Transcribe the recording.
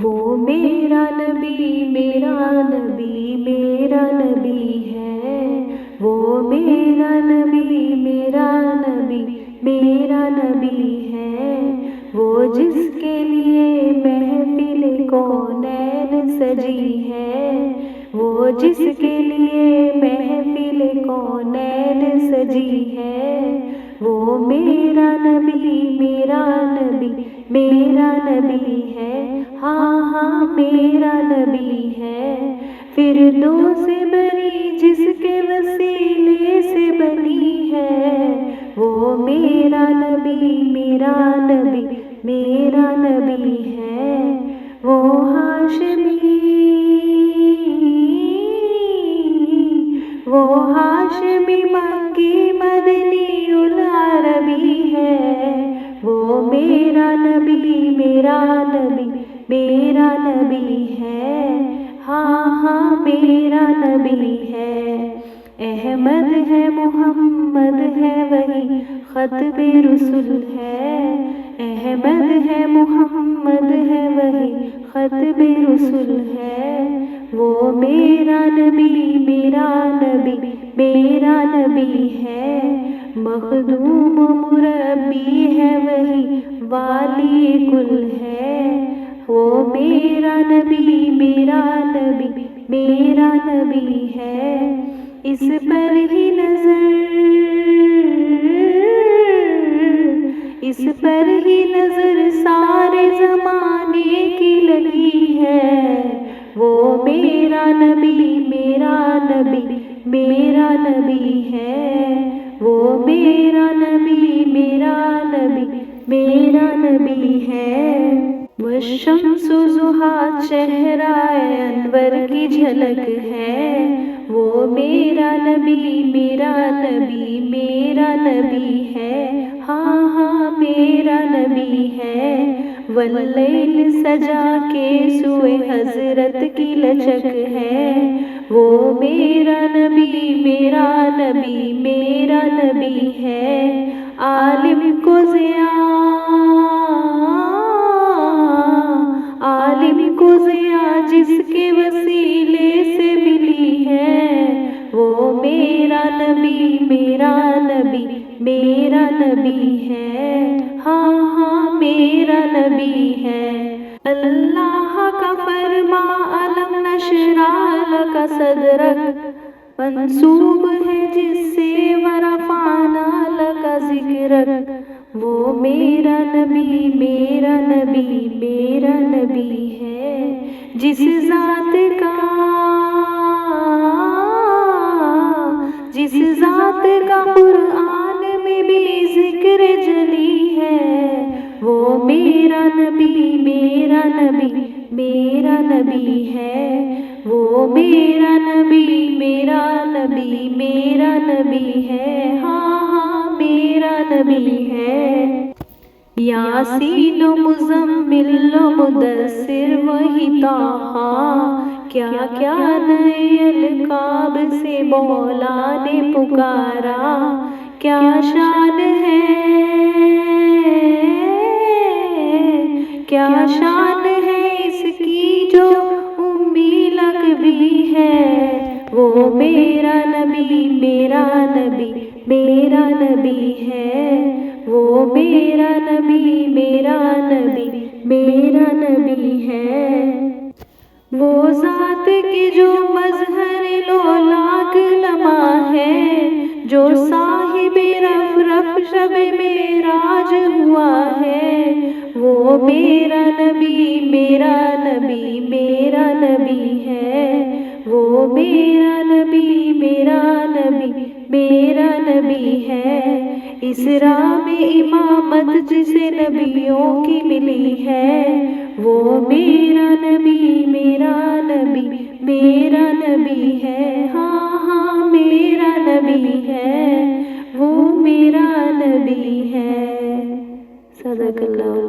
وہ میرا نبی میرا نبی میرا نبی ہے، وہ میرا نبی میرا نبی میرا نبی ہے، وہ جس کے لیے محفل کونین سجی ہے، وہ جس کے لیے محفل کونین سجی ہے، وہ میرا نبی میرا نبی میرا نبی ہے، ہاں ہاں میرا نبی ہے۔ فردوس سے بری جس کے وسیلے سے بنی ہے، وہ میرا نبی میرا نبی میرا نبی ہے، وہ ہاشمی مکی مدنی العربی ہے، وہ میرا نبی میرا نبی میرا نبی ہے، ہاں ہاں میرا نبی ہے۔ احمد ہے محمد ہے وہی ختم رسول ہے، احمد ہے محمد ہے وہی ختم رسول ہے، وہ میرا نبی میرا نبی میرا نبی ہے، مخدوم مربی ہے وہی والی کل ہے، وہ میرا نبی میرا نبی میرا نبی ہے۔ اس پر ہی نظر سارے زمانے کی لگی ہے، وہ میرا نبی میرا نبی میرا نبی ہے، وہ میرا نبی میرا نبی میرا نبی ہے۔ والشمس ضحیٰ چہرہ انور کی جھلک ہے، وہ میرا نبی میرا نبی میرا نبی ہے، ہاں ہاں میرا نبی ہے۔ واللیل سجا کے سوئے حضرت کی لچک ہے، وہ میرا نبی میرا نبی میرا نبی ہے، عالم کو ضیاء جس کے وسیلے سے ملی ہے، وہ میرا نبی میرا نبی میرا نبی ہے، ہاں ہاں میرا نبی ہے۔ اللہ کا فرما الم نشرح لک صدرک منسوب ہے جس سے ورفعنا لک ذکرک، وہ میرا نبی میرا نبی میرا نبی ہے، جس ذات کا قرآن میں بھی ذکر جلی ہے، وہ میرا نبی میرا نبی میرا نبی ہے، وہ میرا نبی میرا نبی میرا نبی ہے، ہاں ہاں میرا نبی ہے۔ یاسین و مزمل و مدثر وہی طٰہٰ، کیا کیا نئے القاب سے مولا نے پکارا، کیا شان ہے کیا شان ہے اس کی جو امی لقبی ہے، وہ میرا نبی میرا نبی میرا نبی ہے، وہ میرا نبی میرا نبی میرا نبی ہے۔ وہ ذات کے جو مظہر لولاک لمع ہے، جو صاحب رف شب معراج ہوا ہے، وہ میرا نبی میرا نبی میرا نبی ہے، وہ میرا نبی میرا نبی میرا نبی ہے۔ اسراء میں امامت جسے نبیوں کی ملی ہے، وہ میرا نبی میرا نبی میرا نبی ہے، ہاں ہاں میرا نبی ہے، وہ میرا نبی ہے۔ صدق اللہ۔